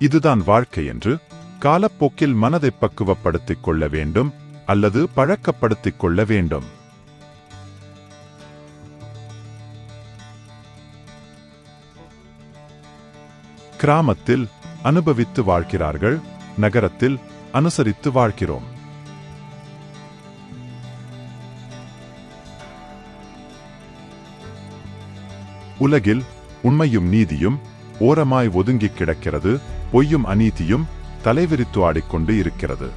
இதுதான் வாழ்க்கை என்று காலப்போக்கில் மனதை பக்குவப்படுத்திக் கொள்ள வேண்டும் அல்லது பழக்கப்படுத்திக் கொள்ள வேண்டும். கிராமத்தில் அனுபவித்து வாழ்கிறார்கள், நகரத்தில் அனுசரித்து வாழ்கிறோம். உலகில் உண்மையும் நீதியும் ஓரமாய் ஒதுங்கிக் கிடக்கிறது, பொய்யும் அநீதியும் தலைவிரித்து ஆடிக்கொண்டு இருக்கிறது.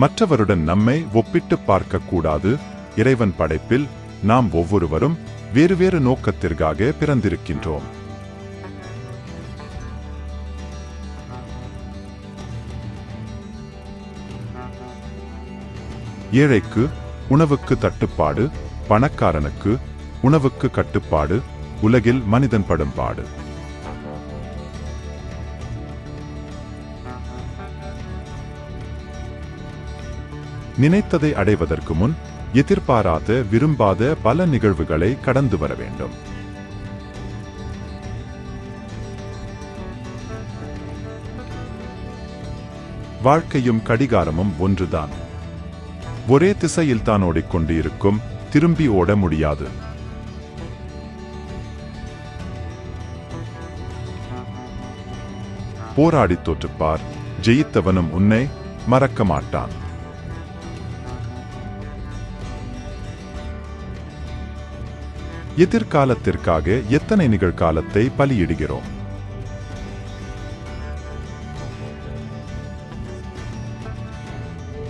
மற்றவருடன் நம்மை ஒப்பிட்டு பார்க்கக்கூடாது. இறைவன் படைப்பில் நாம் ஒவ்வொருவரும் வேறு வேறு நோக்கத்திற்காக பிறந்திருக்கின்றோம். ஏழைக்கு உணவுக்கு தட்டுப்பாடு, பணக்காரனுக்கு உணவுக்கு கட்டுப்பாடு, உலகில் மனிதன் படும் பாடு. நினைத்ததை அடைவதற்கு முன் எதிர்பாராத விரும்பாத பல நிகழ்வுகளை கடந்து வர வேண்டும். வாழ்க்கையும் கடிகாரமும் ஒன்றுதான். ஒரே திசையில் தான் ஓடிக்கொண்டு இருக்கும், திரும்பி ஓட முடியாது. போராடி தோற்றுப்பார், ஜெயித்தவனும் உன்னை மறக்க மாட்டான். எதிர்காலத்திற்காக எத்தனை நிகழ்காலத்தை பலியிடுகிறோம்?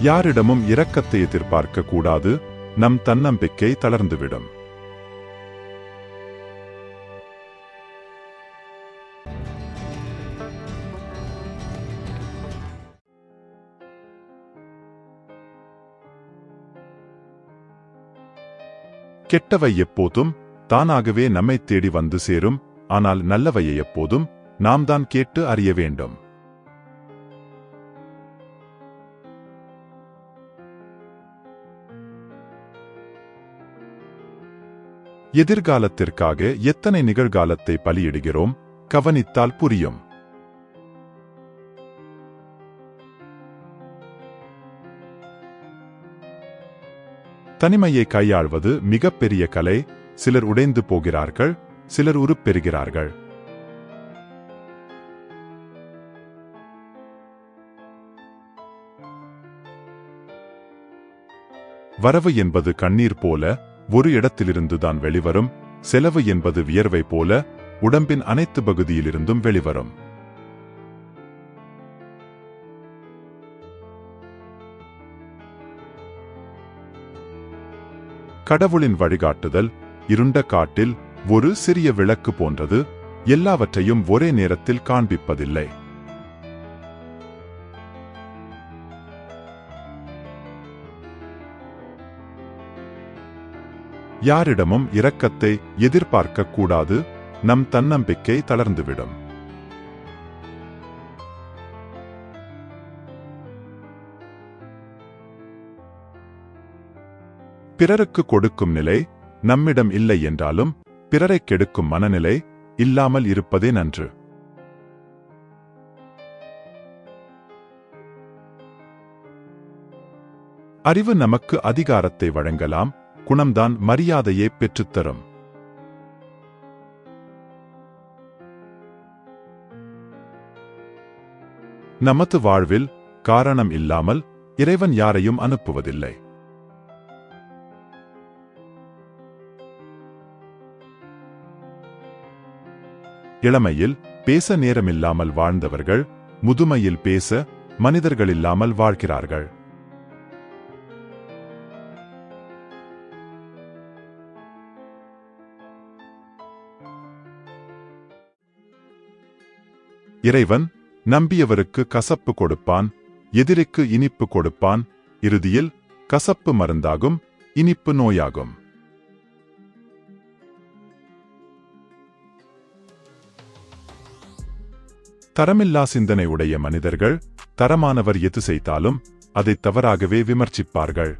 யாரிடமும் இரக்கத்தை எதிர்பார்க்க கூடாது, நம் தன்னம்பிக்கை தளர்ந்துவிடும். கெட்டவை எப்போதும் தானாகவே நம்மை தேடி வந்து சேரும், ஆனால் நல்லவையை எப்போதும் நாம் தான் கேட்டு அறிய வேண்டும். எதிர்காலத்திற்காக எத்தனை நிகழ்காலத்தை பலியிடுகிறோம்? கவனித்தால் புரியும். தனிமையை கையாள்வது மிகப்பெரிய கலை. சிலர் உடைந்து போகிறார்கள், சிலர் உருப்பெறுகிறார்கள். வரவு என்பது கண்ணீர் போல ஒரு இடத்திலிருந்துதான் வெளிவரும். செலவு என்பது வியர்வை போல உடம்பின் அனைத்து பகுதியிலிருந்தும் வெளிவரும். கடவுளின் வழிகாட்டுதல் இருண்ட காட்டில் ஒரு சிறிய விளக்கு போன்றது. எல்லாவற்றையும் ஒரே நேரத்தில் காண்பிப்பதில்லை. யாரிடமும் இரக்கத்தை எதிர்பார்க்க கூடாது, நம் தன்னம்பிக்கை தளர்ந்துவிடும். பிறருக்கு கொடுக்கும் நிலை நம்மிடம் இல்லை என்றாலும் பிறரை கெடுக்கும் மனநிலை இல்லாமல் இருப்பதே நன்று. அறிவு நமக்கு அதிகாரத்தை வழங்கலாம், குணம்தான் மரியாதையை பெற்றுத்தரும். நமது வாழ்வில் காரணம் இல்லாமல் இறைவன் யாரையும் அனுப்புவதில்லை. இளமையில் பேச நேரமில்லாமல் வாழ்ந்தவர்கள் முதுமையில் பேச மனிதர்களில்லாமல் வாழ்கிறார்கள். இறைவன் நம்பியவருக்கு கசப்பு கொடுப்பான், எதிரிக்கு இனிப்பு கொடுப்பான். இறுதியில் கசப்பு மருந்தாகும், இனிப்பு நோயாகும். தரமில்லா சிந்தனை உடைய மனிதர்கள் தரமானவர் எது செய்தாலும் அதை தவறாகவே விமர்சிப்பார்கள்.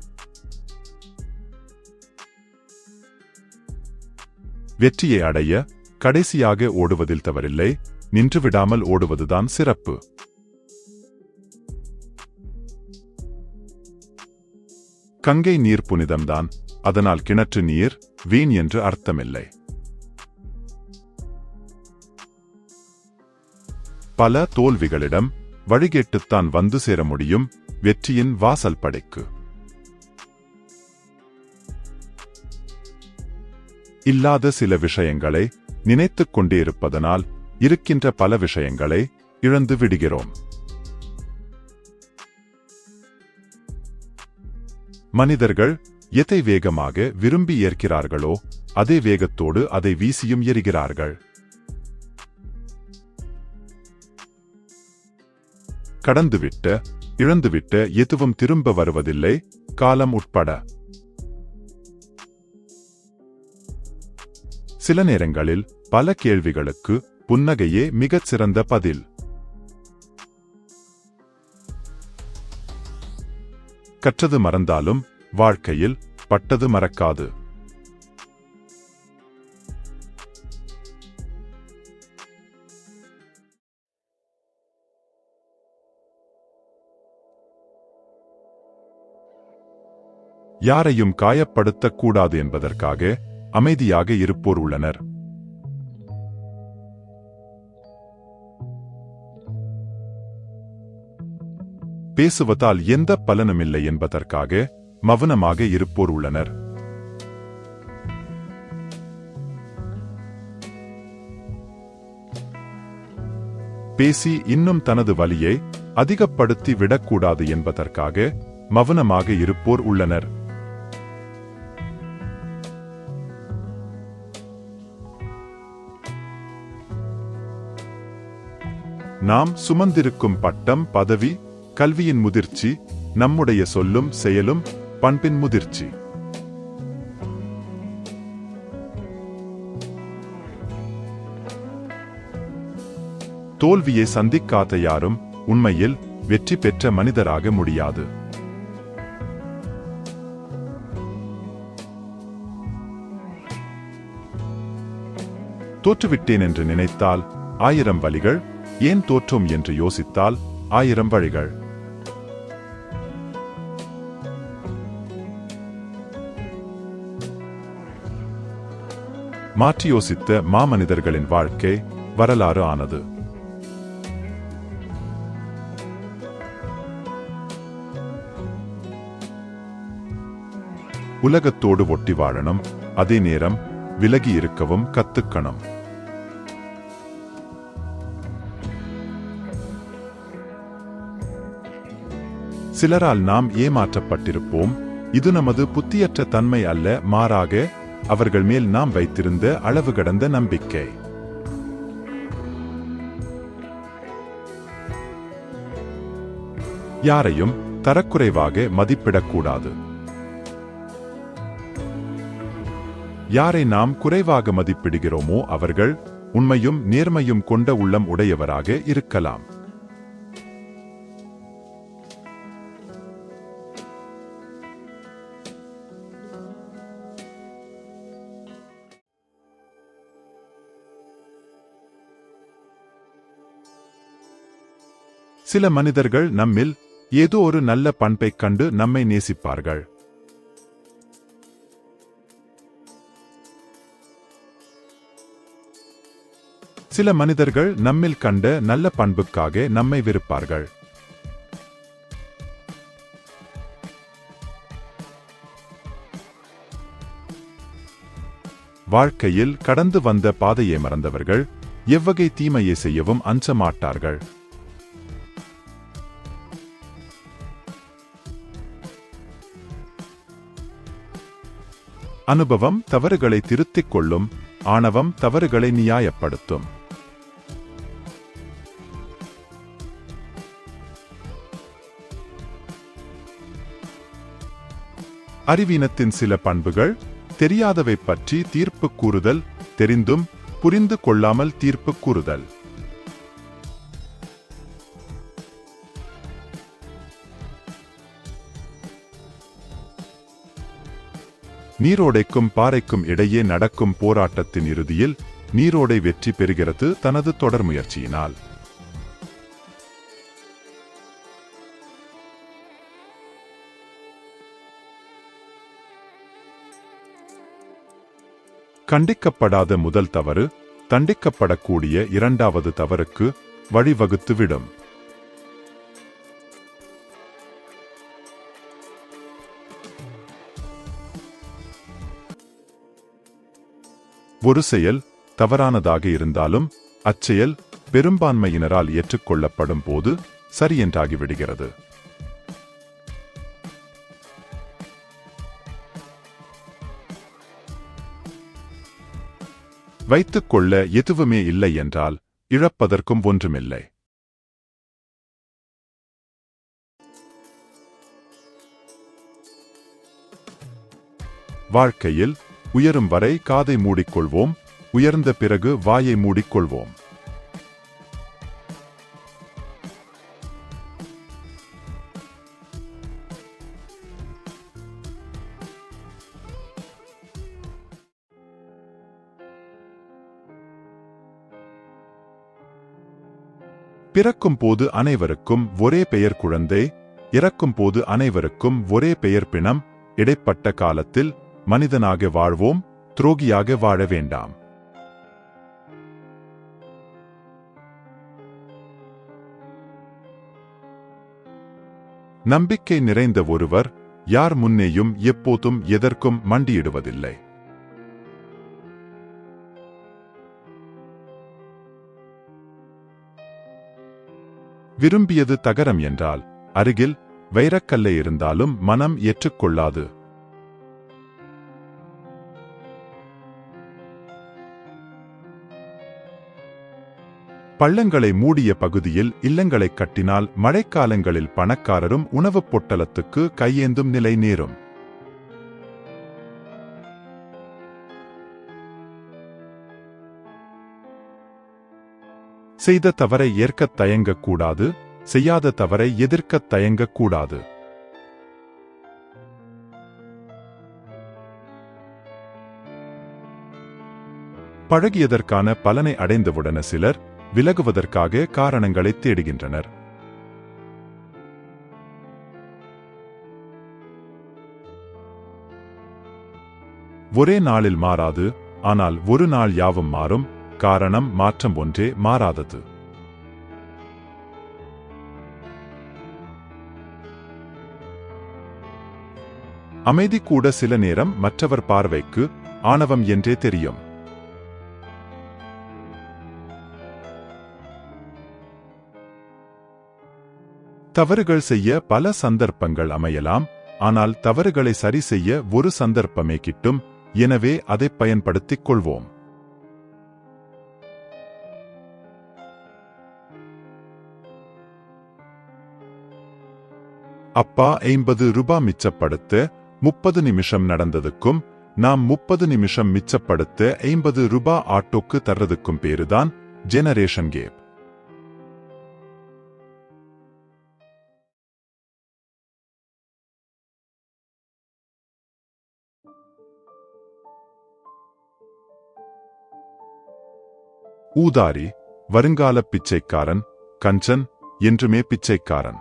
வெற்றியை அடைய கடைசியாக ஓடுவதில் தவறில்லை, நின்று விடாமல் ஓடுவதுதான் சிறப்பு. கங்கை நீர் புனிதம்தான், அதனால் கிணற்று நீர் வீண் என்று அர்த்தமில்லை. பல தோல்விகளிடம் வழிகேட்டுத்தான் வந்து சேர முடியும் வெற்றியின் வாசல் படைக்கு. இல்லாத சில விஷயங்களை நினைத்துக் கொண்டே இருப்பதனால் இருக்கின்ற பல விஷயங்களை இழந்து விடுகிறோம். மனிதர்கள் எதை வேகமாக விரும்பி ஏற்கிறார்களோ அதே வேகத்தோடு அதை வீசியும் எறிகிறார்கள். கடந்துவிட்ட இழந்துவிட்ட எதுவும் திரும்ப வருவதில்லை, காலம் உட்பட. சில நேரங்களில் பல கேள்விகளுக்கு புன்னகையே மிகச் சிறந்த பதில். கற்றது மறந்தாலும் வாழ்க்கையில் பட்டது மறக்காது. யாரையும் காயப்படுத்தக் கூடாது என்பதற்காக அமைதியாக இருப்போர் உள்ளனர். பேசுவதால் எந்த பலனுமில்லை என்பதற்காக மௌனமாக இருப்போர் உள்ளனர். பேசி இன்னும் தனது வலியை அதிகப்படுத்தி விடக்கூடாது என்பதற்காக மௌனமாக இருப்போர் உள்ளனர். நாம் சுமந்திருக்கும் பட்டம், பதவி, கல்வியின் முதிர்ச்சி, நம்முடைய சொல்லும் செயலும் பண்பின் முதிர்ச்சி. தோல்வியை சந்திக்காத யாரும் உண்மையில் வெற்றி பெற்ற மனிதராக முடியாது. தோற்றுவிட்டேன் என்று நினைத்தால் 1000 வழிகள், ஏன் தோற்றோம் என்று யோசித்தால் 1000 வழிகள். மாற்றி யோசித்த மாமனிதர்களின் வாழ்க்கை வரலாறு ஆனது. உலகத்தோடு ஒட்டி வாழணும், அதே நேரம் விலகி இருக்கவும் கத்துக்கணும். சிலரால் நாம் ஏமாற்றப்பட்டிருப்போம். இது நமது புத்தியற்ற தன்மை அல்ல, மாறாக அவர்கள் மேல் நாம் வைத்திருந்த அளவு கடந்த நம்பிக்கை. யாரையும் தரக்குறைவாக மதிப்பிடக்கூடாது. யாரை நாம் குறைவாக மதிப்பிடுகிறோமோ அவர்கள் உண்மையும் நேர்மையும் கொண்ட உள்ளம் உடையவராக இருக்கலாம். சில மனிதர்கள் நம்மில் ஏதோ ஒரு நல்ல பண்பைக் கண்டு நம்மை நேசிப்பார்கள். சில மனிதர்கள் நம்மில் கண்ட நல்ல பண்புக்காக நம்மை வெறுப்பார்கள். வாழ்க்கையில் கடந்து வந்த பாதையை மறந்தவர்கள் எவ்வகை தீமையை செய்யவும் அஞ்ச மாட்டார்கள். அனுபவம் தவறுகளை திருத்திக் கொள்ளும், ஆணவம் தவறுகளை நியாயப்படுத்தும். அறிவீனத்தின் சில பண்புகள் தெரியாதவை பற்றி தீர்ப்பு கூறுதல், தெரிந்தும் புரிந்து கொள்ளாமல் தீர்ப்பு கூறுதல். நீரோடைக்கும் பாறைக்கும் இடையே நடக்கும் போராட்டத்தின் இறுதியில் நீரோடை வெற்றி பெறுகிறது தனது தொடர் முயற்சியினால். கண்டிக்கப்படாத முதல் தவறு தண்டிக்கப்படக்கூடிய இரண்டாவது தவறுக்கு வழிவகுத்துவிடும். ஒரு செயல் தவறானதாக இருந்தாலும் அச்செயல் பெரும்பான்மையினரால் ஏற்றுக்கொள்ளப்படும் போது சரியென்றாகிவிடுகிறது. வைத்துக்கொள்ள எதுவுமே இல்லை என்றால் இழப்பதற்கும் ஒன்றுமில்லை. வாழ்க்கையில் உயரும் வரை காதை மூடிக்கொள்வோம், உயர்ந்த பிறகு வாயை மூடிக்கொள்வோம். பிறக்கும் போது அனைவருக்கும் ஒரே பெயர் குழந்தை, இறக்கும் போது அனைவருக்கும் ஒரே பெயர் பிணம். இடைப்பட்ட காலத்தில் மனிதனாக வாழ்வோம், துரோகியாக வாழ வேண்டாம். நம்பிக்கை நிறைந்த ஒருவர் யார் முன்னேயும் எப்போதும் எதற்கும் மண்டியிடுவதில்லை. விரும்பியது தகரம் என்றால் அருகில் வைரக்கல்லை இருந்தாலும் மனம் ஏற்றுக்கொள்ளாது. பள்ளங்களை மூடிய பகுதியில் இல்லங்களை கட்டினால் மழைக்காலங்களில் பணக்காரரும் உணவுப் பொட்டலத்துக்கு கையேந்தும் நிலை நேரும். செய்த தவறை ஏற்கத் தயங்கக்கூடாது, செய்யாத தவறை எதிர்க்கத் தயங்கக்கூடாது. பழகியதற்கான பலனை அடைந்தவுடன சிலர் விலகுவதற்காக காரணங்களை தேடுகின்றனர். ஒரே நாளில் மாறாது, ஆனால் ஒரு நாள் யாவும் மாறும். காரணம் மாற்றம் ஒன்றே மாறாதது. அமைதி கூட சில நேரம் மற்றவர் பார்வைக்கு ஆணவம் என்றே தெரியும். தவறுகள் செய்ய பல சந்தர்ப்பங்கள் அமையலாம், ஆனால் தவறுகளை சரி செய்ய ஒரு சந்தர்ப்பமே கிட்டும். எனவே அதை பயன்படுத்திக் கொள்வோம். அப்பா 50 ரூபாய் மிச்சப்படுத்த 30 நிமிஷம் நடந்ததுக்கும் நாம் 30 நிமிஷம் மிச்சப்படுத்த 50 ரூபாய் ஆட்டோக்கு தர்றதுக்கும் பேருதான் ஜெனரேஷன் கேப். ஊதாரி, வருங்கால பிச்சைக்காரன், கஞ்சன் என்றுமே பிச்சைக்காரன்.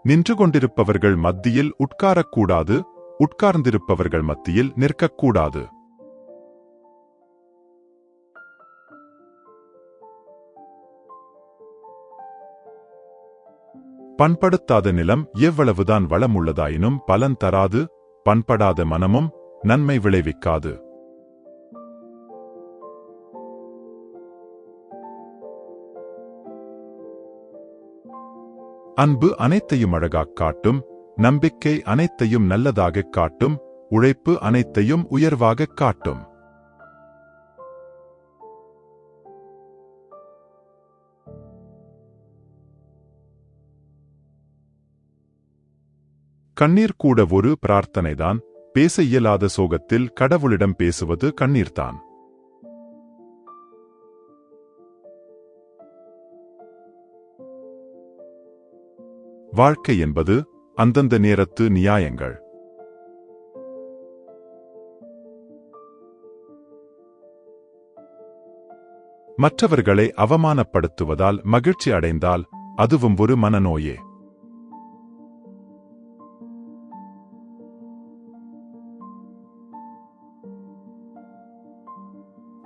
நின்று கொண்டிருப்பவர்கள் மத்தியில் உட்காரக்கூடாது, உட்கார்ந்திருப்பவர்கள் மத்தியில் நிற்கக்கூடாது. பண்படுத்தாத நிலம் எவ்வளவுதான் வளமுள்ளதாயினும் பலன் தராது, பண்படாத மனமும் நன்மை விளைவிக்காது. அன்பு அனைத்தையும் அழகாக் காட்டும், நம்பிக்கை அனைத்தையும் நல்லதாகக் காட்டும், உழைப்பு அனைத்தையும் உயர்வாகக் காட்டும். கண்ணீர் கூட ஒரு பிரார்த்தனைதான். பேச இயலாத சோகத்தில் கடவுளிடம் பேசுவது கண்ணீர்தான். வாழ்க்கை என்பது அந்தந்த நேரத்து நியாயங்கள். மற்றவர்களை அவமானப்படுத்துவதால் மகிழ்ச்சி அடைந்தால் அதுவும் ஒரு மனநோயே.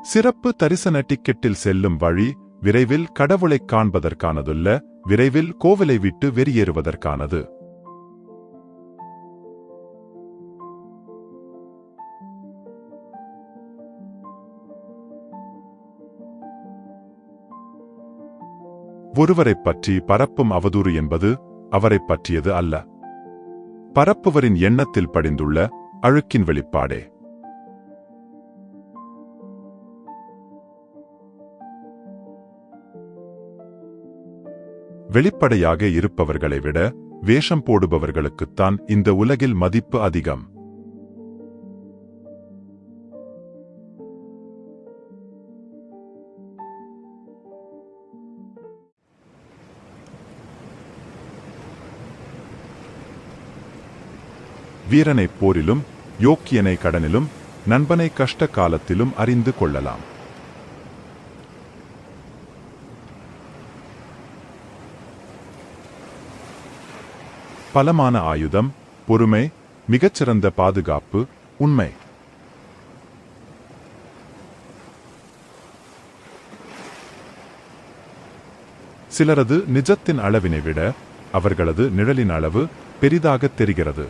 சிறப்பு தரிசன டிக்கெட்டில் செல்லும் வழி விரைவில் கடவுளைக் காண்பதற்கானதுல்ல, விரைவில் கோவிலை விட்டு வெளியேறுவதற்கானது. ஒருவரைப் பற்றி பரப்பும் அவதூறு என்பது அவரைப் பற்றியது அல்ல, பரப்புவரின் எண்ணத்தில் படிந்துள்ள அழுக்கின் வெளிப்பாடே. வெளிப்படையாக இருப்பவர்களை விட வேஷம் போடுபவர்களுக்குத்தான் இந்த உலகில் மதிப்பு அதிகம். வீரனை போரிலும், யோக்கியனை கடனிலும், நண்பனை கஷ்ட காலத்திலும் அறிந்து கொள்ளலாம். பலமான ஆயுதம், பொறுமை, மிகச்சிறந்த பாதுகாப்பு, உண்மை. சிலரது நிஜத்தின் அளவினை விட அவர்களது நிழலின் அளவு பெரிதாக தெரிகிறது.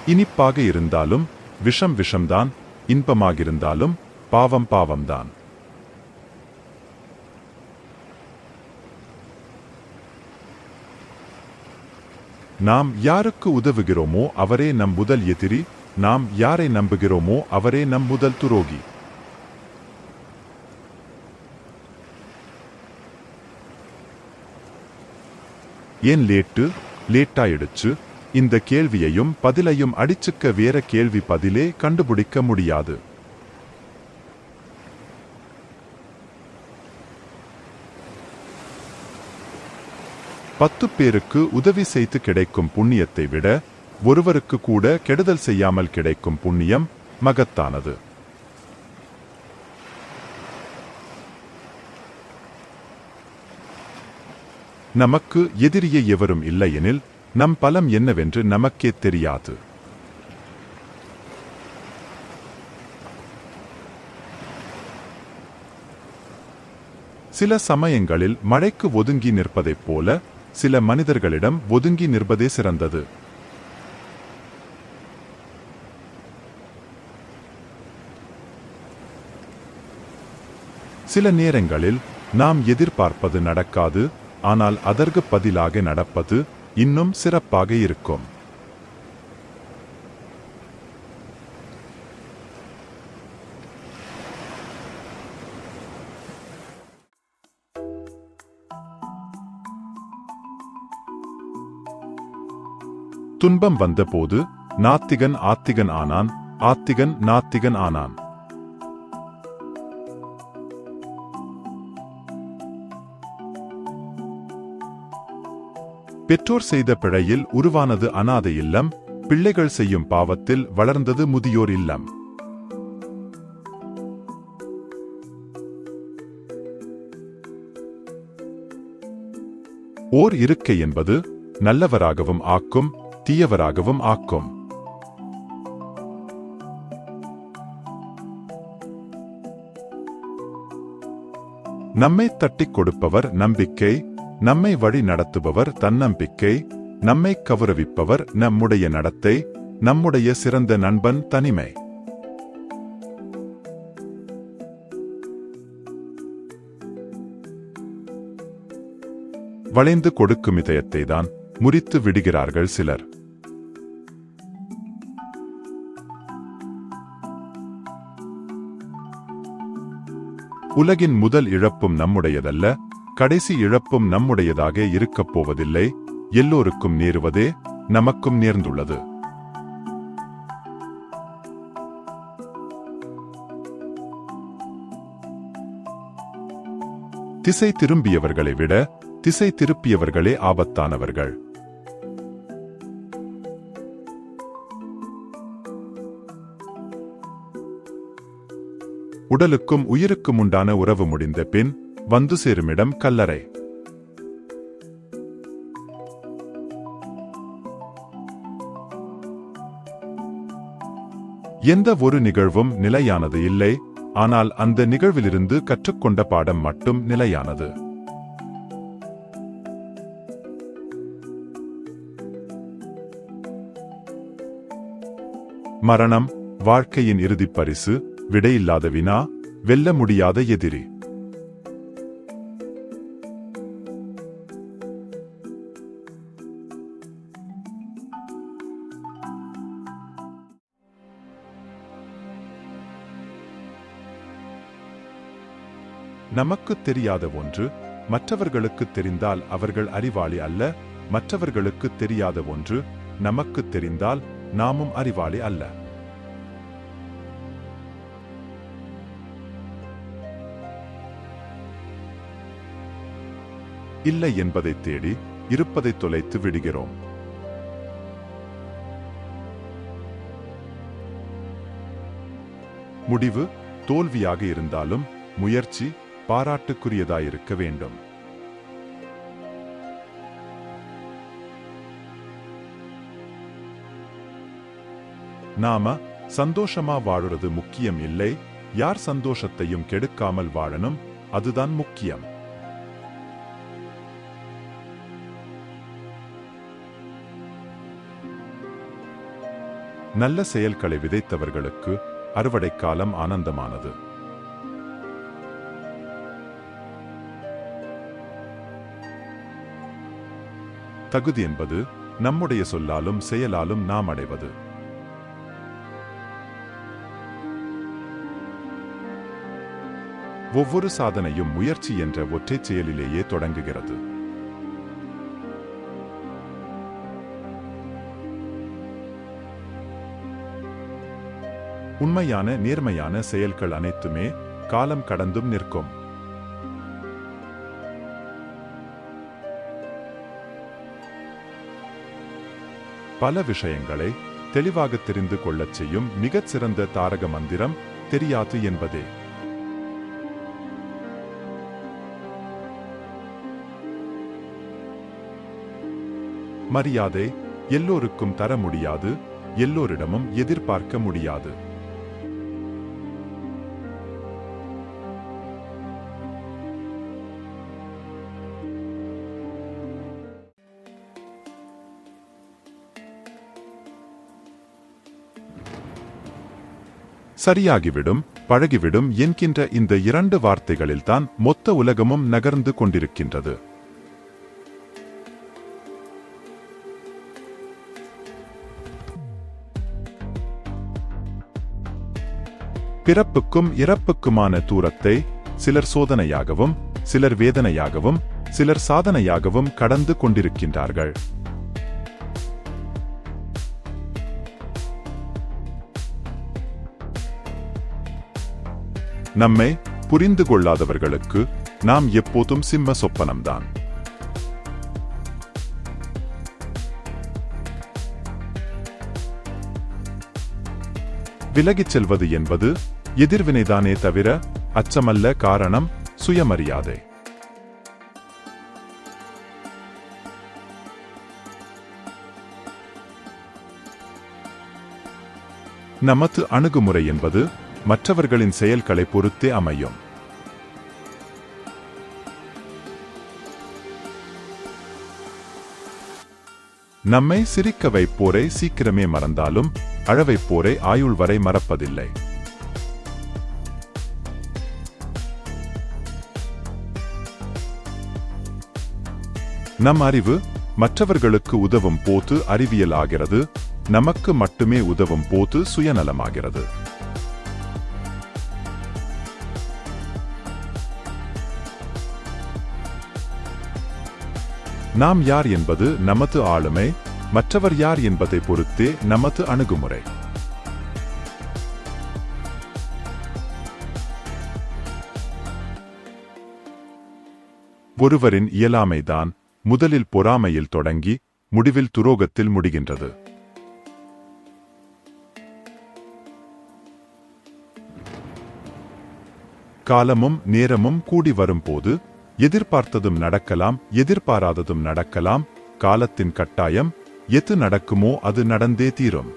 இனிப்பாக இருந்தாலும் விஷம் விஷம்தான், இன்பமாகிருந்தாலும் பாவம் பாவம்தான். நாம் யாருக்கு உதவுகிறோமோ அவரே நம் முதல் எதிரி, நாம் யாரை நம்புகிறோமோ அவரே நம் முதல் துரோகி. ஏன் லேட்டாயிடுச்சு? இந்த கேள்வியையும் பதிலையும் அடிச்சுக்க வேற கேள்வி பதிலே கண்டுபிடிக்க முடியாது. பத்து பேருக்கு உதவி செய்து கிடைக்கும் புண்ணியத்தை விட ஒருவருக்கு கூட கெடுதல் செய்யாமல் கிடைக்கும் புண்ணியம் மகத்தானது. நமக்கு எதிரியே எவரும் இல்லையெனில் நம் பலம் என்னவென்று நமக்கே தெரியாது. சில சமயங்களில் மழைக்கு ஒதுங்கி நிற்பதைப் போல சில மனிதர்களிடம் ஒதுங்கி நிற்பதே சிறந்தது. சில நேரங்களில் நாம் எதிர்பார்ப்பது நடக்காது, ஆனால் அதற்கு பதிலாக நடப்பது இன்னும் சிறப்பாக இருக்கும். துன்பம் வந்தபோது நாத்திகன் ஆத்திகன் ஆனான், ஆத்திகன் நாத்திகன் ஆனான். பெற்றோர் செய்த பிழையில் உருவானது அனாதை இல்லம், பிள்ளைகள் செய்யும் பாவத்தில் வளர்ந்தது முதியோர் இல்லம். ஓர் இருக்கை என்பது நல்லவராகவும் ஆக்கும், தீயவராகவும் ஆக்கும். நம்மை தட்டிக் கொடுப்பவர் நம்பிக்கை, நம்மை வழி நடத்துபவர் தன்னம்பிக்கை, நம்மை கௌரவிப்பவர் நம்முடைய நடத்தை, நம்முடைய சிறந்த நண்பன் தனிமை. வளைந்து கொடுக்கும் இதயத்தை தான் முறித்து விடுகிறார்கள் சிலர். உலகின் முதல் இழப்பும் நம்முடையதல்ல, கடைசி இழப்பும் நம்முடையதாக இருக்கப் போவதில்லை. எல்லோருக்கும் நேருவதே நமக்கும் நேர்ந்துள்ளது. திசை திரும்பியவர்களை விட திசை திருப்பியவர்களே ஆபத்தானவர்கள். உடலுக்கும் உயிருக்கும் உண்டான உறவு முடிந்த பின் வந்து சேருமிடம் கல்லறை. எந்த ஒரு நிகழ்வும் நிலையானது இல்லை, ஆனால் அந்த நிகழ்விலிருந்து கற்றுக்கொண்ட பாடம் மட்டும் நிலையானது. மரணம் வாழ்க்கையின் இறுதிப் பரிசு, விடையில்லாத வினா, வெல்ல முடியாத எதிரி. நமக்குத் தெரியாத ஒன்று மற்றவர்களுக்குத் தெரிந்தால் அவர்கள் அறிவாளி அல்ல, மற்றவர்களுக்குத் தெரியாத ஒன்று நமக்குத் தெரிந்தால் நாமும் அறிவாளி அல்ல. இல்லை என்பதைத் தேடி இருப்பதைத் தொலைத்து விடுகிறோம். முடிவு தோல்வியாக இருந்தாலும் முயற்சி பாராட்டுக்குரியதாயிருக்க வேண்டும். நாம சந்தோஷமா வாழுறது முக்கியம் இல்லை, யார் சந்தோஷத்தையும் கெடுக்காமல் வாழணும், அதுதான் முக்கியம். நல்ல செயல்களை விதைத்தவர்களுக்கு அறுவடை காலம் ஆனந்தமானது. தகுதி என்பது நம்முடைய சொல்லாலும் செயலாலும் நாம் அடைவது. ஒவ்வொரு சாதனையும் முயற்சி என்ற ஒற்றைச் செயலிலேயே தொடங்குகிறது. உண்மையான நேர்மையான செயல்கள் அனைத்துமே காலம் கடந்தும் நிற்கும். பல விஷயங்களை தெளிவாக தெரிந்து கொள்ளச் செய்யும் மிகச் சிறந்த தாரக மந்திரம் தெரியாது என்பதே. மரியாதை எல்லோருக்கும் தர முடியாது, எல்லோரிடமும் எதிர்பார்க்க முடியாது. சரியாகிவிடும், பழகிவிடும் என்கின்ற இந்த இரண்டு வார்த்தைகளில்தான் மொத்த உலகமும் நகர்ந்து கொண்டிருக்கின்றது. பிறப்புக்கும் இறப்புக்குமான தூரத்தை சிலர் சோதனையாகவும், சிலர் வேதனையாகவும், சிலர் சாதனையாகவும் கடந்து கொண்டிருக்கின்றார்கள். நம்மை புரிந்து கொள்ளாதவர்களுக்கு நாம் எப்போதும் சிம்ம சொப்பனம்தான். விலகிச் செல்வது என்பது எதிர்வினைதானே தவிர அச்சமல்ல. காரணம் சுயமரியாதை. நமது அணுகுமுறை என்பது மற்றவர்களின் செயல்களை பொறுத்தே அமையும். நம்மை சிரிக்க வைப்போரை சீக்கிரமே மறந்தாலும் அழவைப்போரை ஆயுள் வரை மறப்பதில்லை. நம் அறிவு மற்றவர்களுக்கு உதவும் போது அறிவியல் ஆகிறது, நமக்கு மட்டுமே உதவும் போது சுயநலமாகிறது. நாம் யார் என்பது நமது ஆளுமை, மற்றவர் யார் என்பதை பொறுத்தே நமது அணுகுமுறை. ஒருவரின் இயலாமைதான் முதலில் பொறாமையில் தொடங்கி முடிவில் துரோகத்தில் முடிகின்றது. காலமும் நேரமும் கூடி வரும்போது எதிர்பார்த்ததும் நடக்கலாம், எதிர்பாராததும் நடக்கலாம். காலத்தின் கட்டாயம் எது நடக்குமோ அது நடந்தே தீரும்.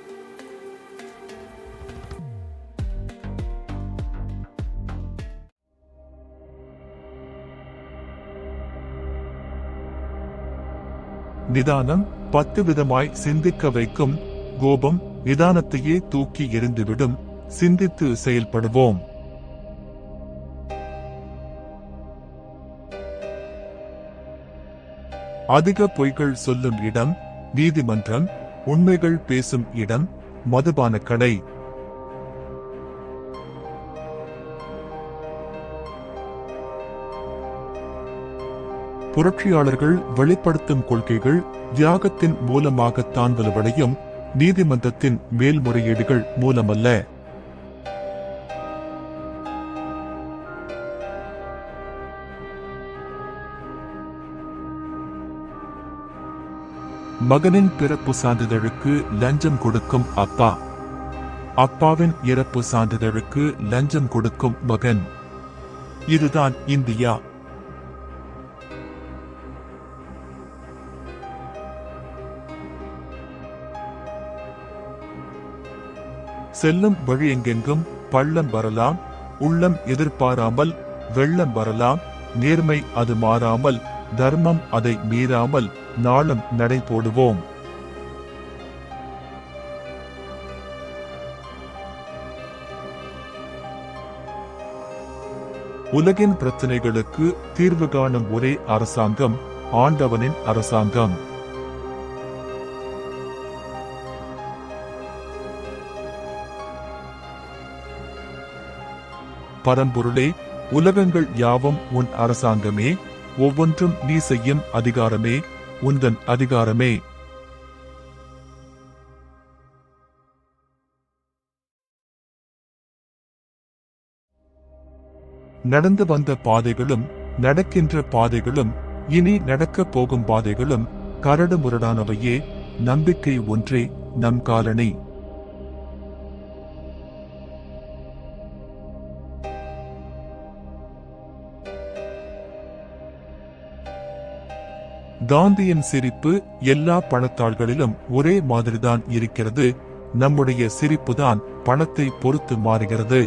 நிதானம் 10 விதமாய் சிந்திக்க வைக்கும். கோபம் நிதானத்தையே தூக்கி எறிந்துவிடும். சிந்தித்து செயல்படுவோம். அதிக பொய்கள் சொல்லும் இடம் நீதிமன்றம். உண்மைகள் பேசும் இடம் மதுபான கடை. புரட்சியாளர்கள் வெளிப்படுத்தும் கொள்கைகள் தியாகத்தின் மூலமாகத்தான் வலுவடையும், நீதிமன்றத்தின் மேல்முறையீடுகள் மூலமல்ல. மகனின் பிறப்பு சான்றிதழுக்கு லஞ்சம் கொடுக்கும் அப்பா. அப்பாவின் இறப்பு சான்றிதழுக்கு லஞ்சம் கொடுக்கும் மகன். இதுதான் இந்தியா. செல்லும் வழி எங்கெங்கும் பள்ளம் வரலாம், உள்ளம் எதிர்பாராமல் வெள்ளம் வரலாம். நேர்மை அது மாறாமல், தர்மம் அதை மீறாமல் நாளும் நடை போடுவோம். உலகின் பிரச்சனைகளுக்கு தீர்வு காணும் ஒரே அரசாங்கம் ஆண்டவனின் அரசாங்கம். பரம்பொருளே, உலகங்கள் யாவும் உன் அரசாங்கமே. ஒவ்வொன்றும் நீ செய்யும் அதிகாரமே உந்தன் அதிகாரமே. நடந்து வந்த பாதைகளும் நடக்கின்ற பாதைகளும் இனி நடக்கப் போகும் பாதைகளும் கரடு முரடானவையே. நம்பிக்கை ஒன்றே நம் காலணி. காந்தியின் சிரிப்பு எல்லா பணத்தாள்களிலும் ஒரே மாதிரிதான் இருக்கிறது. நம்முடைய சிரிப்புதான் பணத்தை பொறுத்து மாறுகிறது.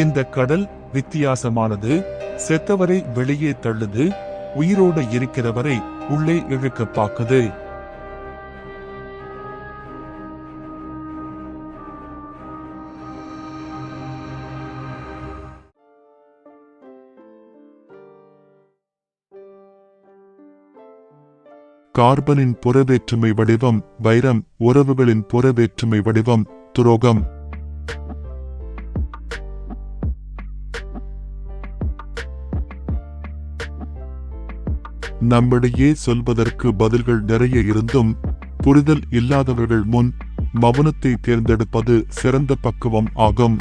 இந்த கடல் வித்தியாசமானது. செத்தவரை வெளியே தள்ளுது, உயிரோடு இருக்கிறவரை உள்ளே இழுக்க பாக்குது. கார்பனின் புறவேற்றுமை வடிவம் வைரம், உறவுகளின் புறவேற்றுமை வடிவம் துரோகம். நம்மிடையே சொல்வதற்கு பதில்கள் நிறைய இருந்தும் புரிதல் இல்லாதவர்கள் முன் மௌனத்தை தேர்ந்தெடுப்பது சிறந்த பக்குவம் ஆகும்.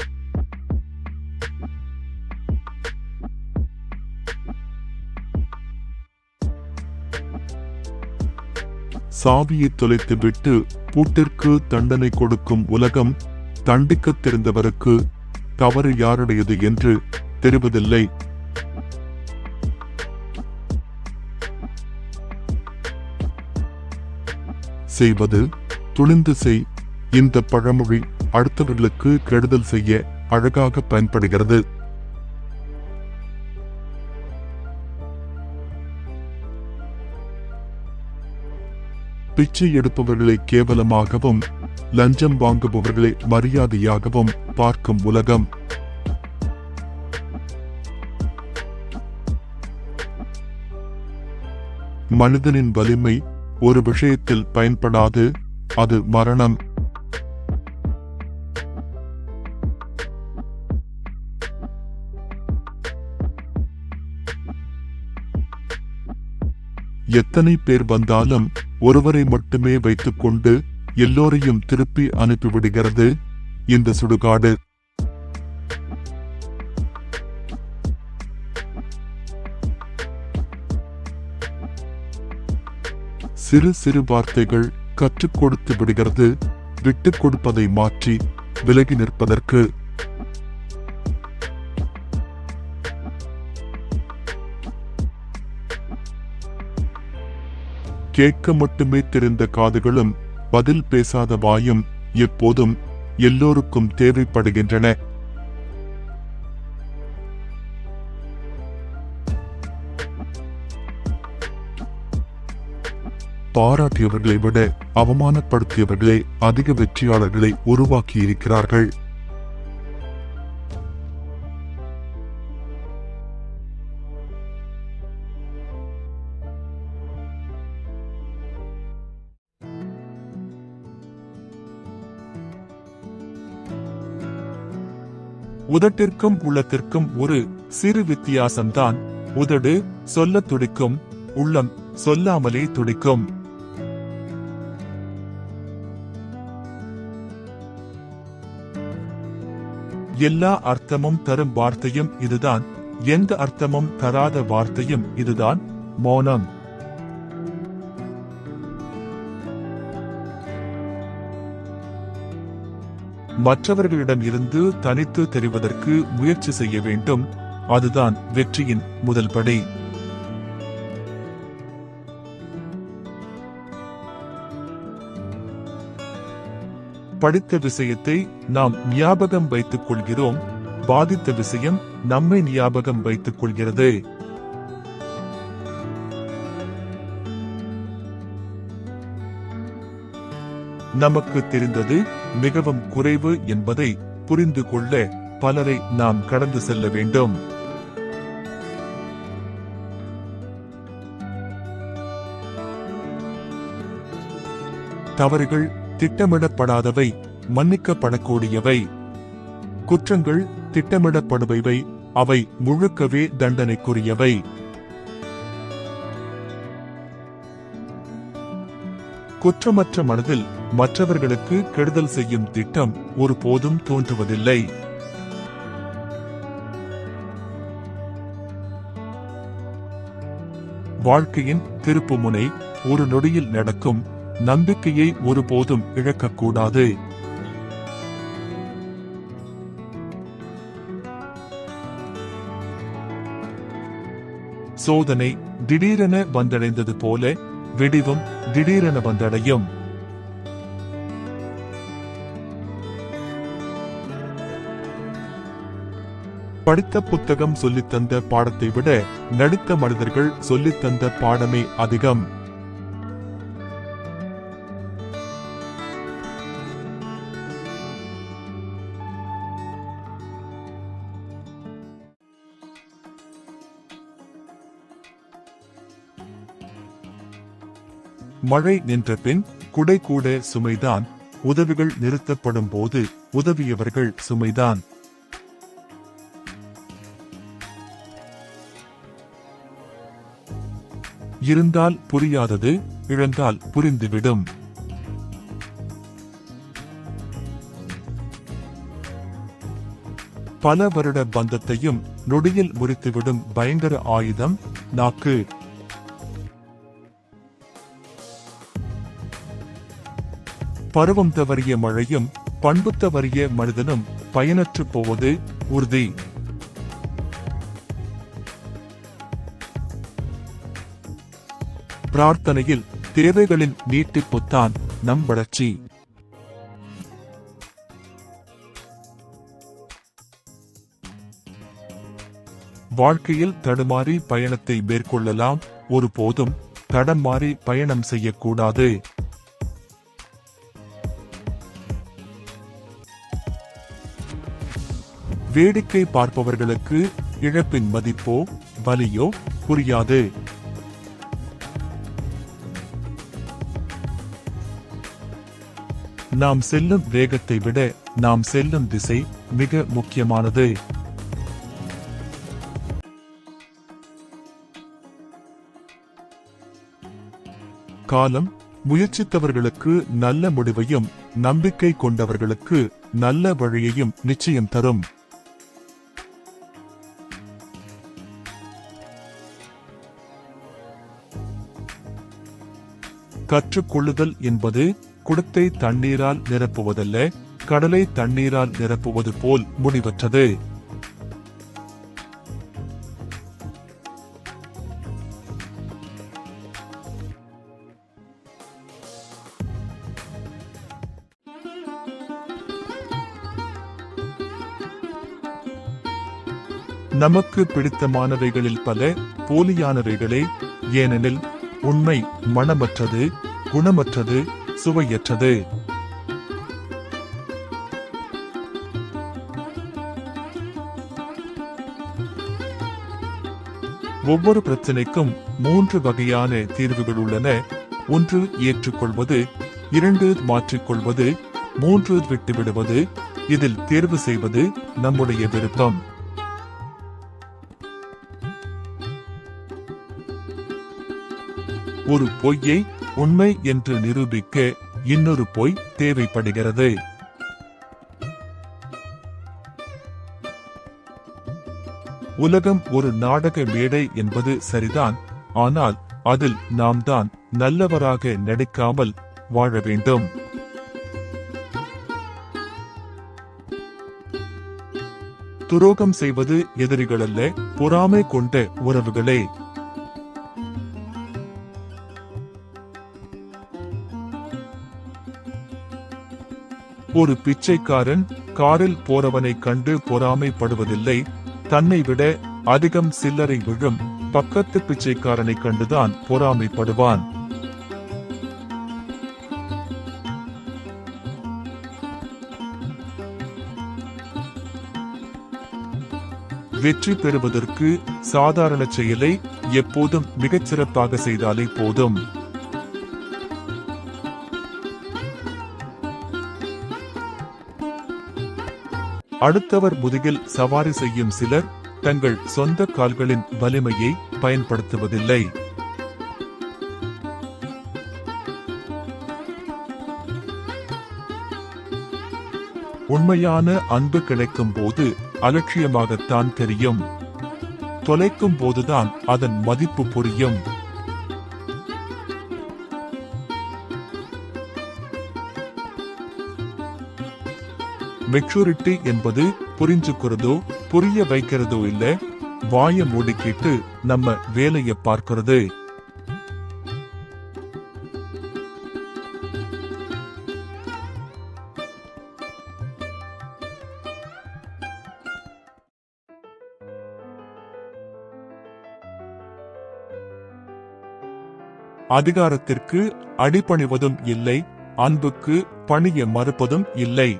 சாவியை தொலைத்துவிட்டு பூட்டிற்கு தண்டனை கொடுக்கும் உலகம். தண்டிக்கத் தெரிந்தவருக்கு தவறு யாருடையது என்று தெரிவதில்லை. செய்வது துணிந்து செய். இந்த பழமொழி அடுத்தவர்களுக்கு கெடுதல் செய்ய அழகாக பயன்படுகிறது. பிச்சை எடுப்பவர்களை கேவலமாகவும் லஞ்சம் வாங்குபவர்களை மரியாதையாகவும் பார்க்கும் உலகம். மனிதனின் வலிமை ஒரு விஷயத்தில் பயன்படாது, அது மரணம். எத்தனை பேர் வந்தாலும் ஒருவரை மட்டுமே வைத்துக்கொண்டு எல்லோரையும் திருப்பி அனுப்பிவிடுகிறது இந்த சுடுகாடு. சிறு சிறு வார்த்தைகள் கற்றுக் கொடுத்து விடுகிறது விட்டுக் கொடுப்பதை மாற்றி விலகி நிற்பதற்கு. கேட்க மட்டுமே தெரிந்த காதுகளும் பதில் பேசாத வாயும் எப்போதும் எல்லோருக்கும் தேவைப்படுகின்றன. பாராட்டியவர்களை விட அவமானப்படுத்தியவர்களே அதிக வெற்றியாளர்களை உருவாக்கியிருக்கிறார்கள். உதட்டிற்கும் உள்ளத்திற்கும் ஒரு சிறு வித்தியாசம்தான். உதடு சொல்லத் துடிக்கும், உள்ளம் சொல்லாமலே துடிக்கும். எல்லா அர்த்தமும் தரும் வார்த்தையும் இதுதான், எந்த அர்த்தமும் தராத வார்த்தையும் இதுதான், மௌனம். மற்றவர்களிடம் இருந்து தனித்து தெரிவதற்கு முயற்சி செய்ய வேண்டும். அதுதான் வெற்றியின் முதல் படி. படித்த விஷயத்தை நாம் ஞாபகம் வைத்துக் கொள்கிறோம், பாதித்த விஷயம் நம்மை ஞாபகம் வைத்துக் கொள்கிறது. நமக்கு தெரிந்தது மிகவும் குறைவு என்பதை புரிந்து கொள்ள பலரை நாம் கடந்து செல்ல வேண்டும். தவறுகள் திட்டமிடப்படாதவை, மன்னிக்கப்படக்கூடியவை. குற்றங்கள் திட்டமிடப்படுபவை, அவை முழுக்கவே தண்டனைக்குரியவை. குற்றமற்ற மனதில் மற்றவர்களுக்கு கெடுதல் செய்யும் திட்டம் ஒருபோதும் தோன்றுவதில்லை. வாழ்க்கையின் திருப்புமுனை ஒரு நொடியில் நடக்கும். நம்பிக்கையை ஒருபோதும் இழக்கக்கூடாது. சோதனை திடீரென வந்தடைந்தது போல வெடிவும் திடீரென வந்தடையும். படித்த புத்தகம் சொல்லித்தந்த பாடத்தை விட நடித்த மனிதர்கள் சொல்லித்தந்த பாடமே அதிகம். மழை நின்ற பின் குடை கூட சுமைதான். உதவிகள் நிறுத்தப்படும் போது உதவியவர்கள் சுமைதான். இருந்தால் புரியாதது, இழந்தால் புரிந்துவிடும். பல வருட பந்தத்தையும் நொடியில் முறித்துவிடும் பயங்கர ஆயுதம் நாக்கு. பருவம் தவறிய மழையும் பண்பு தவறிய மனிதனும் பயனற்று போவது உறுதி. பிரார்த்தனையில் தேவைகளின் நீட்டிப்புத்தான் நம் வளர்ச்சி. வாழ்க்கையில் தடுமாறி பயணத்தை மேற்கொள்ளலாம், ஒருபோதும் தடம் மாறி பயணம் செய்யக்கூடாது. வேடிக்கை பார்ப்பவர்களுக்கு இழப்பின் மதிப்போ வலியோ புரியாது. நாம் செல்லும் வேகத்தை விட நாம் செல்லும் திசை மிக முக்கியமானது. காலம் முயற்சித்தவர்களுக்கு நல்ல முடிவையும் நம்பிக்கை கொண்டவர்களுக்கு நல்ல வழியையும் நிச்சயம் தரும். கற்றுக்கொள்ளுதல் என்பது குடத்தை தண்ணீரால் நிரப்புவதல்ல, கடலை தண்ணீரால் நிரப்புவது போல் முடிவற்றது. நமக்கு பிடித்தமானவைகளில் பல போலியானவைகளே. ஏனெனில் உண்மை மணமற்றது, குணமற்றது, சுவையற்றது. ஒவ்வொரு பிரச்சனைக்கும் 3 வகையான தீர்வுகள் உள்ளன. 1 ஏற்றுக்கொள்வது, 2 மாற்றிக்கொள்வது, 3 விட்டுவிடுவது. இதில் தேர்வு செய்வது நம்முடைய விருப்பம். ஒரு பொய்யை உண்மை என்று நிரூபிக்க இன்னொரு பொய் தேவைப்படுகிறது. உலகம் ஒரு நாடக மேடை என்பது சரிதான். ஆனால் அதில் நாம் தான் நல்லவராக நடிக்காமல் வாழ வேண்டும். துரோகம் செய்வது எதிரிகளல்ல, பொறாமை கொண்ட உறவுகளே. ஒரு பிச்சைக்காரன் காரில் போறவனை கண்டு பொறாமைப்படுவதில்லை. தன்னை விட அதிகம் சில்லறை விழும் பக்கத்து பிச்சைக்காரனை கண்டுதான் பொறாமைப்படுவான். வெற்றி பெறுவதற்கு சாதாரண செயலை எப்போதும் மிகச்சிறப்பாக செய்தாலே போதும். அடுத்தவர் முதுகில் சவாரி செய்யும் சிலர் தங்கள் சொந்த கால்களின் வலிமையை பயன்படுத்துவதில்லை. உண்மையான அன்பு கிடைக்கும் போது அலட்சியமாகத்தான் தெரியும். தொலைக்கும் போதுதான் அதன் மதிப்பு புரியும். மெச்சூரிட்டி என்பது புரிஞ்சுக்கிறதோ புரிய வைக்கிறதோ இல்ல, வாய மூடிக்கிட்டு நம்ம வேலையை பார்க்கிறது. அதிகாரத்திற்கு அடிபணிவதும் இல்லை, அன்புக்கு பணிய மறுப்பதும் இல்லை.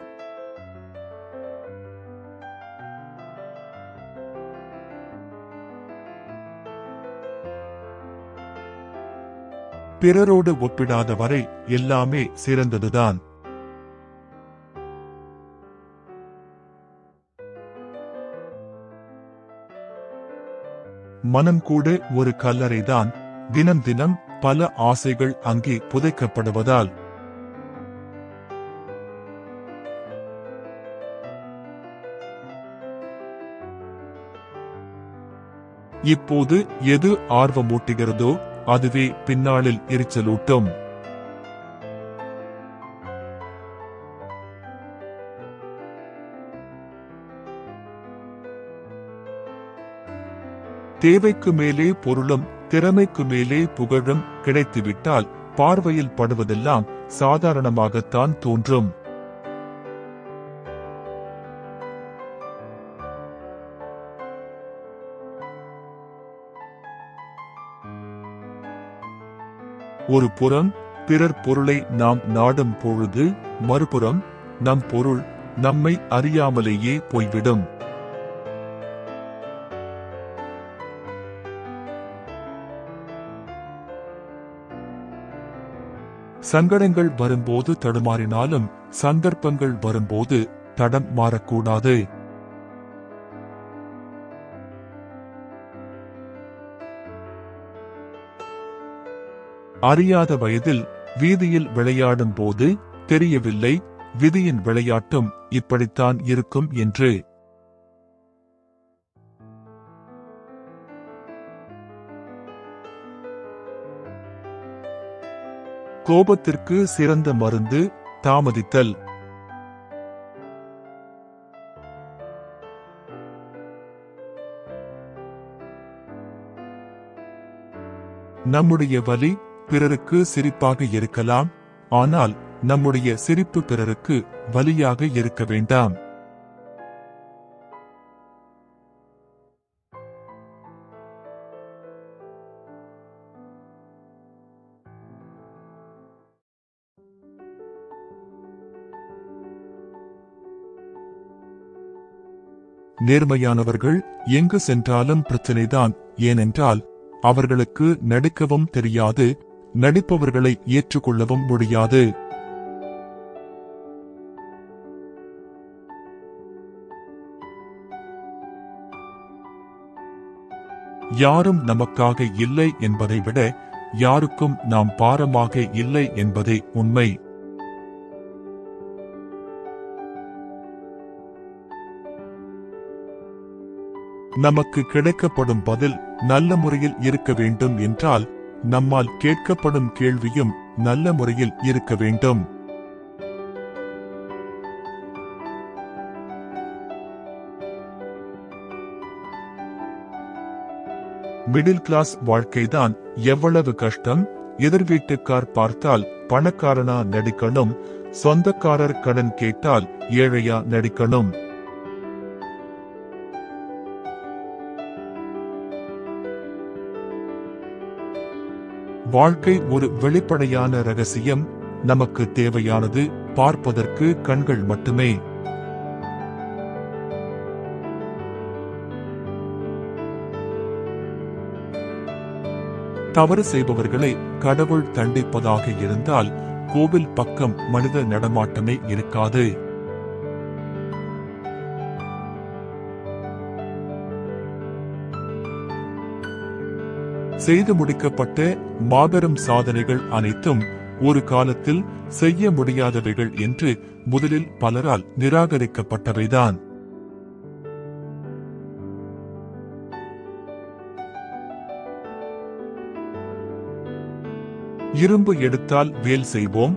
பிறரோடு ஒப்பிடாத வரை எல்லாமே சிறந்ததுதான். மனம் கூட ஒரு கல்லறைதான். தினம் தினம் பல ஆசைகள் அங்கே புதைக்கப்படுவதால். இப்போது எது ஆர்வமூட்டுகிறதோ அதுவே பின்னாளில் எரிச்சலூட்டும். தேவைக்கு மேலே பொருளும் திறமைக்கு மேலே புகழும் கிடைத்துவிட்டால் பார்வையில் படுவதெல்லாம் சாதாரணமாகத்தான் தோன்றும். ஒரு புறம் பிறர் பொருளை நாம் நாடும் பொழுது, மறுபுறம் நம் பொருள் நம்மை அறியாமலேயே போய்விடும். சங்கடங்கள் வரும்போது தடுமாறினாலும் சந்தர்ப்பங்கள் வரும்போது தடம் மாறக்கூடாது. அறியாத வயதில் வீதியில் விளையாடும் போது தெரியவில்லை விதியின் விளையாட்டும் இப்படித்தான் இருக்கும் என்று. கோபத்திற்கு சிறந்த மருந்து தாமதித்தல். நம்முடைய வலி பிறருக்கு சிரிப்பாக இருக்கலாம், ஆனால் நம்முடைய சிரிப்பு பிறருக்கு வலியாக இருக்க வேண்டாம். நேர்மையானவர்கள் எங்கு சென்றாலும் பிரச்சனைதான். ஏனென்றால் அவர்களுக்கு நடிக்கவும் தெரியாது, நடிப்பவர்களை ஏற்றுக்கொள்ளவும் முடியாது. யாரும் நமக்காக இல்லை என்பதை விட யாருக்கும் நாம் பாரமாக இல்லை என்பதே உண்மை. நமக்கு கிடைக்கப்படும் பதில் நல்ல முறையில் இருக்க வேண்டும் என்றால் நம்மால் கேட்கப்படும் கேள்வியும் நல்ல முறையில் இருக்க வேண்டும். மிடில் கிளாஸ் வாழ்க்கைதான் எவ்வளவு கஷ்டம். எதிர்வீட்டுக்கார் பார்த்தால் பணக்காரனா நடிக்கணும், சொந்தக்காரர் கடன் கேட்டால் ஏழையா நடிக்கணும். வாழ்க்கை ஒரு வெளிப்படையான ரகசியம். நமக்கு தேவையானது பார்ப்பதற்கு கண்கள் மட்டுமே. தவறு செய்பவர்களை கடவுள் தண்டிப்பதாக இருந்தால் கோவில் பக்கம் மனித நடமாட்டமே இருக்காது. செய்து முடிக்கப்பட்ட மாபெரும் சாதனைகள் அனைத்தும் ஒரு காலத்தில் செய்ய முடியாதவைகள் என்று முதலில் பலரால் நிராகரிக்கப்பட்டவைதான். இரும்பு எடுத்தால் வேல் செய்வோம்,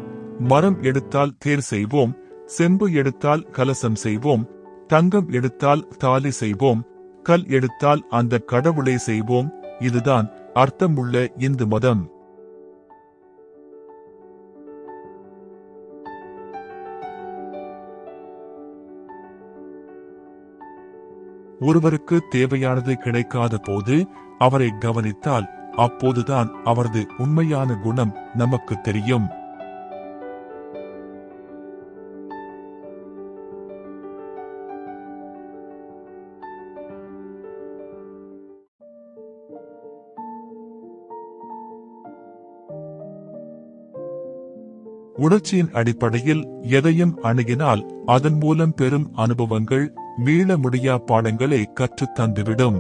மரம் எடுத்தால் தேர் செய்வோம், செம்பு எடுத்தால் கலசம் செய்வோம், தங்கம் எடுத்தால் தாலி செய்வோம், கல் எடுத்தால் அந்த கடவுளை செய்வோம். இதுதான் அர்த்தமுள்ள இந்து மதம். ஒருவருக்கு தேவையானது கிடைக்காத போது அவரை கவனித்தால் அப்போதுதான் அவரது உண்மையான குணம் நமக்கு தெரியும். உணர்ச்சியின் அடிப்படையில் எதையும் அணுகினால் அதன் மூலம் பெறும் அனுபவங்கள் மீள முடியா பாடங்களை கற்றுத் தந்துவிடும்.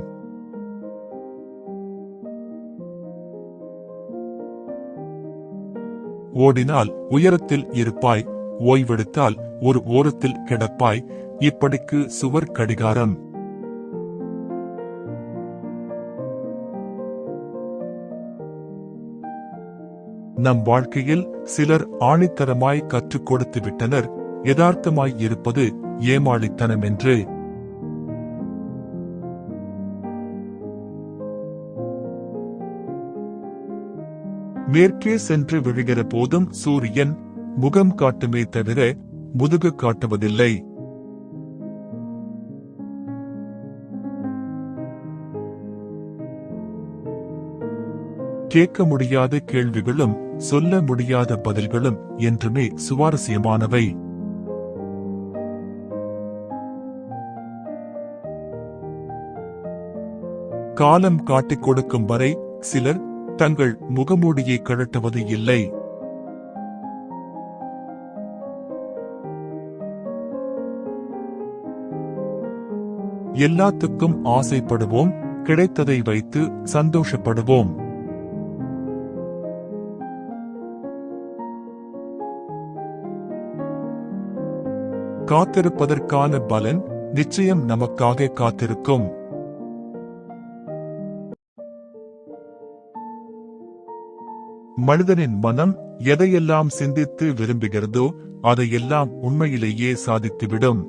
ஓடினால் உயரத்தில் இருப்பாய், ஓய்வெடுத்தால் ஒரு ஓரத்தில் கிடப்பாய். இப்படிக்கு சுவர் கடிகாரம். நம் வாழ்க்கையில் சிலர் ஆணித்தரமாய் கற்றுக் கொடுத்து விட்டனர் யதார்த்தமாய் இருப்பது ஏமாளித்தனம் என்று. மேற்கே சென்று விழுகிற போதும் சூரியன் முகம் காட்டுமே தவிர முதுகு காட்டுவதில்லை. கேட்க முடியாத கேள்விகளும் சொல்ல முடியாத பதில்களும் என்றுமே சுவாரஸ்யமானவை. காலம் காட்டிக் கொடுக்கும் வரை சிலர் தங்கள் முகமூடியை கழட்டுவது இல்லை. எல்லாத்துக்கும் ஆசைப்படுவோம், கிடைத்ததை வைத்து சந்தோஷப்படுவோம். காத்திருப்பதற்கான பலன் நிச்சயம் நமக்காக காத்திருக்கும். மனிதனின் மனம் எதையெல்லாம் சிந்தித்து விரும்புகிறதோ அதையெல்லாம் உண்மையிலேயே சாதித்துவிடும்.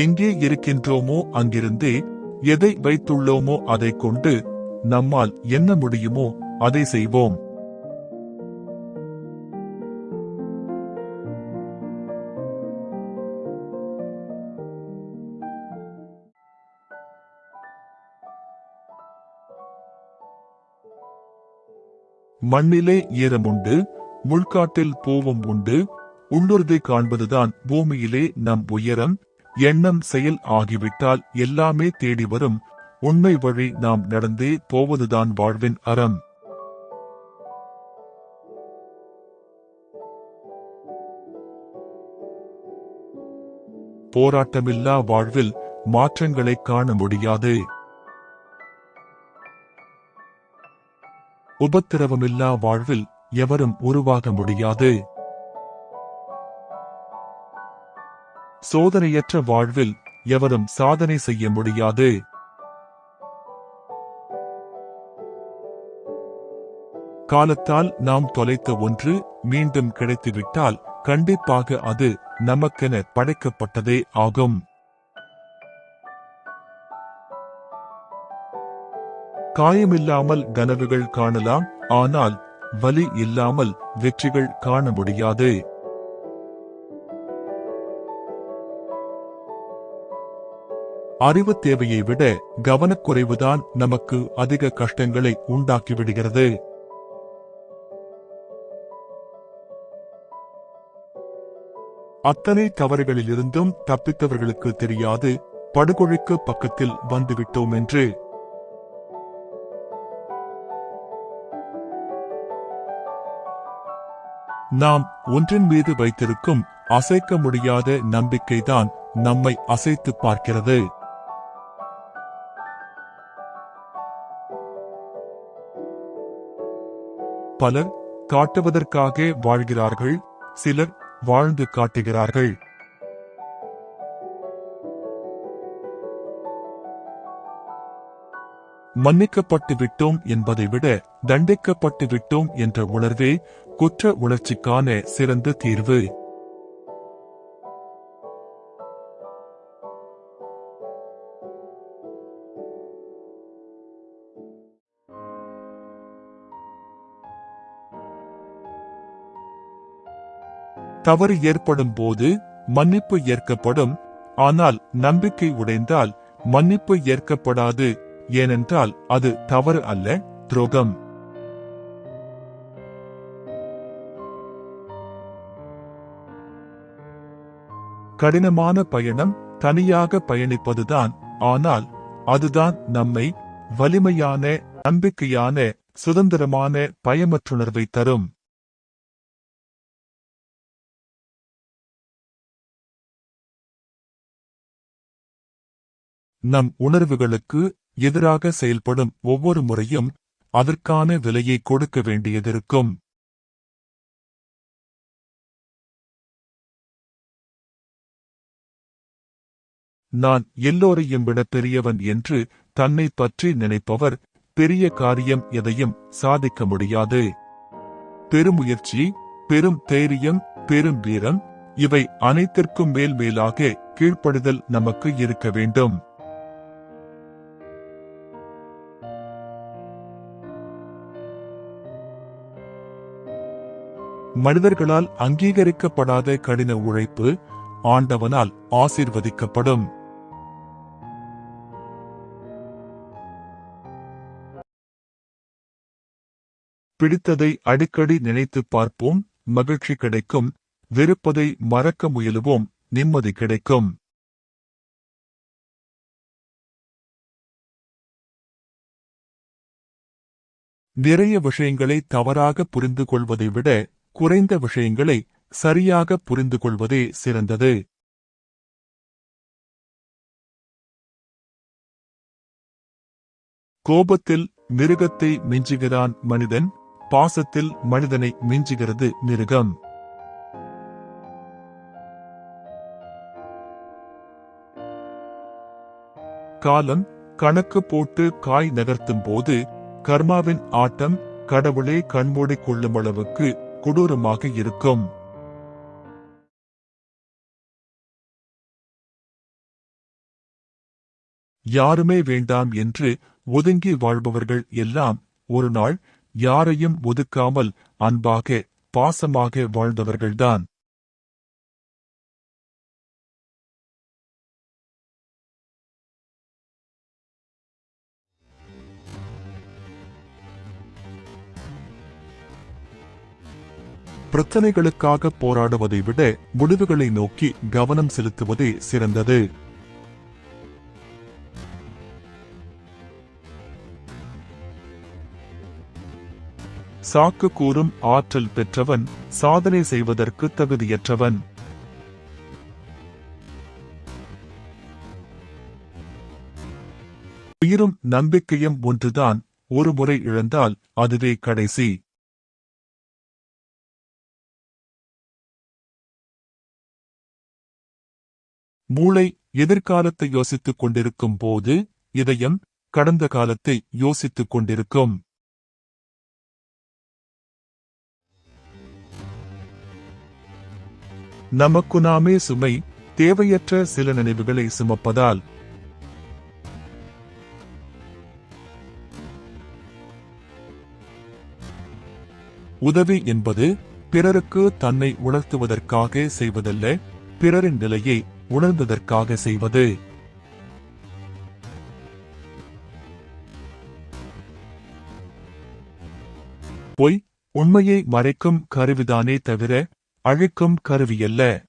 எங்கே இருக்கின்றோமோ அங்கிருந்தே எதை வைத்துள்ளோமோ அதைக் கொண்டு நம்மால் என்ன முடியுமோ அதை செய்வோம். மண்ணிலே ஈரமுண்டு, முள்காட்டில் பூவும் உண்டு. உள்ளுறுதி காண்பதுதான் பூமியிலே நம் உயரம். எண்ணம் செயல் ஆகிவிட்டால் எல்லாமே தேடி வரும். உண்மை வழி நாம் நடந்தே போவதுதான் வாழ்வின் அறம். போராட்டமில்லா வாழ்வில் மாற்றங்களை காண முடியாது. உபத்திரவமில்லா வாழ்வில் எவரும் உருவாக முடியாது. சோதனையற்ற வாழ்வில் எவரும் சாதனை செய்ய முடியாது. காலத்தால் நாம் தொலைத்த ஒன்று மீண்டும் கிடைத்துவிட்டால் கண்டிப்பாக அது நமக்கென படைக்கப்பட்டதே ஆகும். காயமில்லாமல் கனவுகள் காணலாம், ஆனால் வலி இல்லாமல் வெற்றிகள் காண முடியாது. அறிவு தேவையை விட கவனக்குறைவுதான் நமக்கு அதிக கஷ்டங்களை உண்டாக்கிவிடுகிறது. அத்தனை தவறுகளிலிருந்தும் தப்பித்தவர்களுக்கு தெரியாது படுகொழிக்கு பக்கத்தில் வந்துவிட்டோம் என்று. நாம் ஒன்றின் மீது வைத்திருக்கும் அசைக்க முடியாத நம்பிக்கைதான் நம்மை அசைத்து பார்க்கிறது. பலர் காட்டுவதற்காக வாழ்கிறார்கள், சிலர் வாழ்ந்து காட்டுகிறார்கள். மன்னிக்கப்பட்டு விட்டோம் என்பதை விட தண்டிக்கப்பட்டு விட்டோம் என்ற உணர்வே குற்ற உணர்ச்சிக்கான சிறந்த தீர்வு. தவறு ஏற்படும் போது மன்னிப்பு ஏற்கப்படும். ஆனால் நம்பிக்கை உடைந்தால் மன்னிப்பு ஏற்கப்படாது. ஏனென்றால் அது தவறு அல்ல, துரோகம். கடினமான பயணம் தனியாக பயணிப்பதுதான். ஆனால் அதுதான் நம்மை வலிமையான, நம்பிக்கையான, சுதந்திரமான பயமற்றுணர்வை தரும். நம் உணர்வுகளுக்கு எதிராக செயல்படும் ஒவ்வொரு முறையும் அதற்கான விலையை கொடுக்க வேண்டியதிருக்கும். நான் எல்லோரையும் விட பெரியவன் என்று தன்னை பற்றி நினைப்பவர் பெரிய காரியம் எதையும் சாதிக்க முடியாது. பெருமுயற்சி, பெரும் தைரியம், பெரும் வீரம், இவை அனைத்திற்கும் மேலாக கீழ்ப்படிதல் நமக்கு இருக்க வேண்டும். மனிதர்களால் அங்கீகரிக்கப்படாத கடின உழைப்பு ஆண்டவனால் ஆசீர்வதிக்கப்படும். பிடித்ததை அடிக்கடி நினைத்து பார்ப்போம், மகிழ்ச்சி கிடைக்கும். வெறுப்பதை மறக்க முயலுவோம், நிம்மதி கிடைக்கும். நிறைய விஷயங்களை தவறாக புரிந்து கொள்வதை விட குறைந்த விஷயங்களை சரியாக புரிந்து கொள்வதே சிறந்தது. கோபத்தில் மிருகத்தை மிஞ்சுகிறான் மனிதன், பாசத்தில் மனிதனை மிஞ்சுகிறது மிருகம். காலம் கணக்கு போட்டு காய் நகர்த்தும் போது கர்மாவின் ஆட்டம் கடவுளே கண்மூடிக் கொள்ளும் அளவுக்கு கொடூரமாக இருக்கும். யாருமே வேண்டாம் என்று ஒதுங்கி வாழ்பவர்கள் எல்லாம் ஒரு நாள் யாரையும் ஒதுக்காமல் அன்பாக பாசமாக வாழ்ந்தவர்கள்தான். பிரச்சனைகளுக்காக போராடுவதை விட முடிவுகளை நோக்கி கவனம் செலுத்துவதே சிறந்தது. சாக்கு கூறும் ஆற்றல் பெற்றவன் சாதனை செய்வதற்கு தகுதியற்றவன். உயிரும் நம்பிக்கையும் ஒன்றுதான், ஒரு முறை இழந்தால் அதுவே கடைசி. மூளை எதிர்காலத்தை யோசித்துக் கொண்டிருக்கும் போது இதயம் கடந்த காலத்தை யோசித்துக் கொண்டிருக்கும். நமக்கு நாமே சுமை, தேவையற்ற சில நினைவுகளை சுமப்பதால். உதவி என்பது பிறருக்கு தன்னை உணர்த்துவதற்காக செய்வதல்ல, பிறரின் நிலையை உணர்ந்ததற்காக செய்வது. பொய் உண்மையை மறைக்கும் கருவிதானே தவிர அழிக்கும் கருவியல்ல.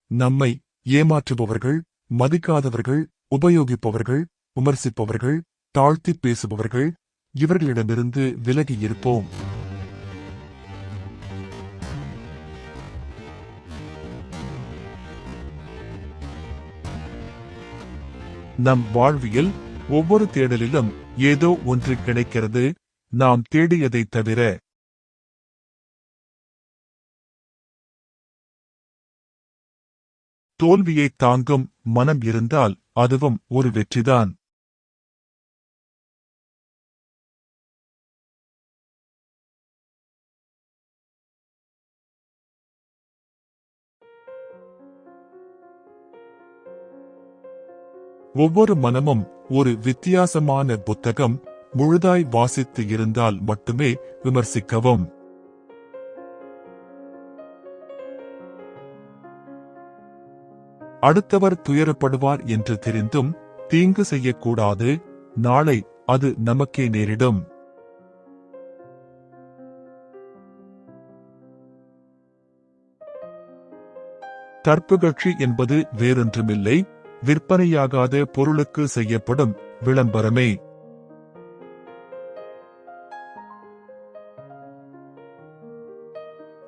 நம்மை ஏமாற்றுபவர்கள், மதிக்காதவர்கள், உபயோகிப்பவர்கள், விமர்சிப்பவர்கள், தாழ்த்திப் பேசுபவர்கள், இவர்களிடமிருந்து விலகி இருப்போம். நம் வாழ்வியல் ஒவ்வொரு தேடலிலும் ஏதோ ஒன்று கிடைக்கிறது, நாம் தேடியதைத் தவிர. தோல்வியை தாங்கும் மனம் இருந்தால் அதுவும் ஒரு வெற்றிதான். ஒவ்வொரு மனமும் ஒரு வித்தியாசமான புத்தகம், முழுதாய் வாசித்து இருந்தால் மட்டுமே விமர்சிக்கவும். அடுத்தவர் துயரப்படுவார் என்று தெரிந்தும் தீங்கு செய்யக்கூடாது, நாளை அது நமக்கே நேரிடும். தற்புகழ்ச்சி என்பது வேறொன்றுமில்லை, விற்பனையாகாத பொருளுக்கு செய்யப்படும் விளம்பரமே.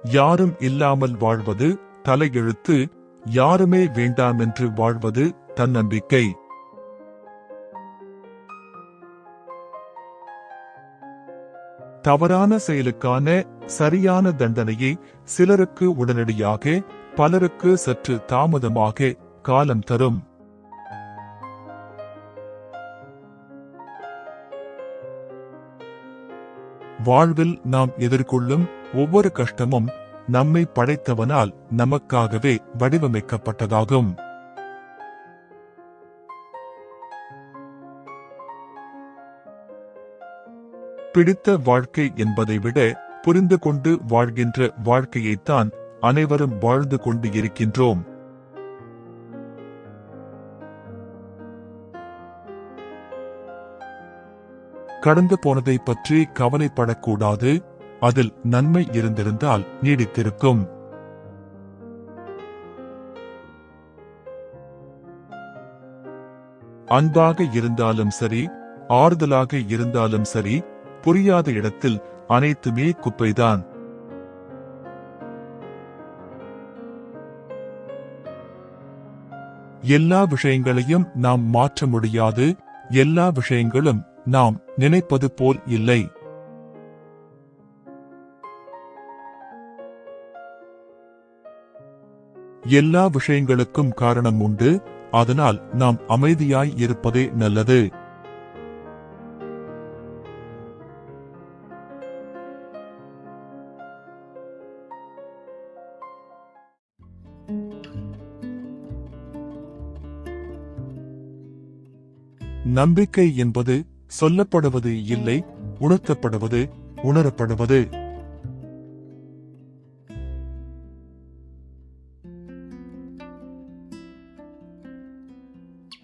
யாரும் இல்லாமல் வாழ்வது தலையெழுத்து, யாருமே வேண்டாமென்று வாழ்வது தன்னம்பிக்கை. தவறான செயலுக்கான சரியான தண்டனையை சிலருக்கு உடனடியாக, பலருக்கு சற்று தாமதமாக காலம் தரும். வாழ்வில் நாம் எதிர்கொள்ளும் ஒவ்வொரு கஷ்டமும் நம்மை படைத்தவனால் நமக்காகவே வடிவமைக்கப்பட்டதாகும். பிடித்த வாழ்க்கை என்பதை விட புரிந்து கொண்டு வாழ்கின்ற வாழ்க்கையைத்தான் அனைவரும் வாழ்ந்து கொண்டு இருக்கின்றோம். கடந்து போனதை பற்றி கவலைப்படக்கூடாது, அதில் நன்மை இருந்திருந்தால் நீடித்திருக்கும். அன்பாக இருந்தாலும் சரி, ஆறுதலாக இருந்தாலும் சரி, புரியாத இடத்தில் அனைத்துமே குப்பைதான். எல்லா விஷயங்களையும் நாம் மாற்ற முடியாது. எல்லா விஷயங்களும் நாம் நினைப்பது போல் இல்லை. எல்லா விஷயங்களுக்கும் காரணம் உண்டு. அதனால் நாம் அமைதியாய் இருப்பதே நல்லது. நம்பிக்கை என்பது சொல்லப்படுவது இல்லை, உணர்த்தப்படுவது, உணரப்படுவது.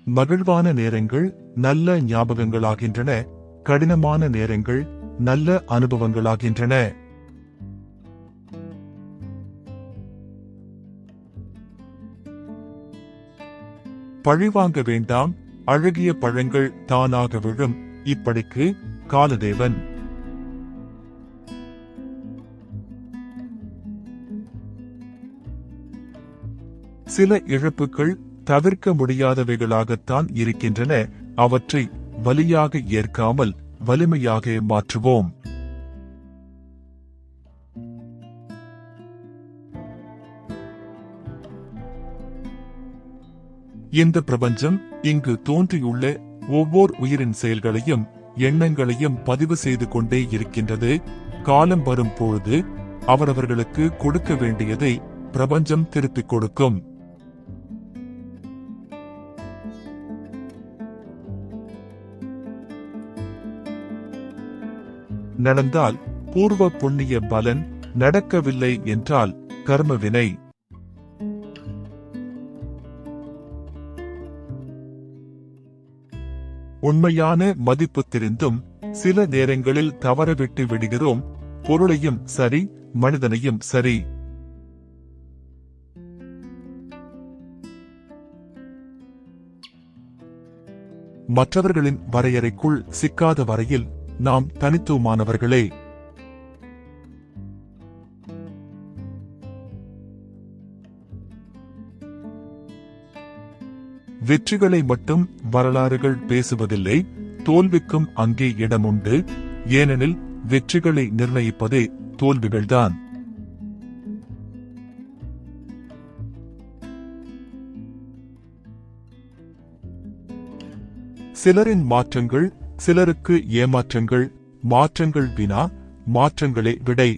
மகிழ்வான நேரங்கள் நல்ல ஞாபகங்களாகின்றன. கடினமான நேரங்கள் நல்ல அனுபவங்களாகின்றன. பழிவாங்க வேண்டாம், அழகிய பழங்கள் தானாக விழும். இப்படிக்கு காலதேவன். சில இழப்புகள் தவிர்க்க முடியாதவைகளாகத்தான் இருக்கின்றன. அவற்றை வலியாக ஏற்காமல் வலிமையாக மாற்றுவோம். இந்த பிரபஞ்சம் இங்கு தோன்றியுள்ள ஒவ்வொரு உயிரின் செயல்களையும் எண்ணங்களையும் பதிவு செய்து கொண்டே இருக்கின்றது. காலம் வரும் பொழுது அவரவர்களுக்கு கொடுக்க வேண்டியதை பிரபஞ்சம் திருப்பிக் கொடுக்கும். நடந்தால் பூர்வ புண்ணிய பலன், நடக்கவில்லை என்றால் கர்மவினை. உண்மையான மதிப்பு தெரிந்தும் சில நேரங்களில் தவறவிட்டு விடுகிறோம். பொருளையும் சரி, மனிதனையும் சரி. மற்றவர்களின் வரையறைக்குள் சிக்காத வரையில் நாம் தனித்துவமானவர்களே. வெற்றிகளை மட்டும் வரலாறுகள் பேசுவதில்லை, தோல்விக்கும் அங்கே இடமுண்டு. ஏனெனில் வெற்றிகளை நிர்ணயிப்பதே தோல்விகள்தான். சிலரின் மாற்றங்கள் சிலருக்கு ஏமாற்றங்கள். மாற்றங்கள் வினா, மாற்றங்களே விடை.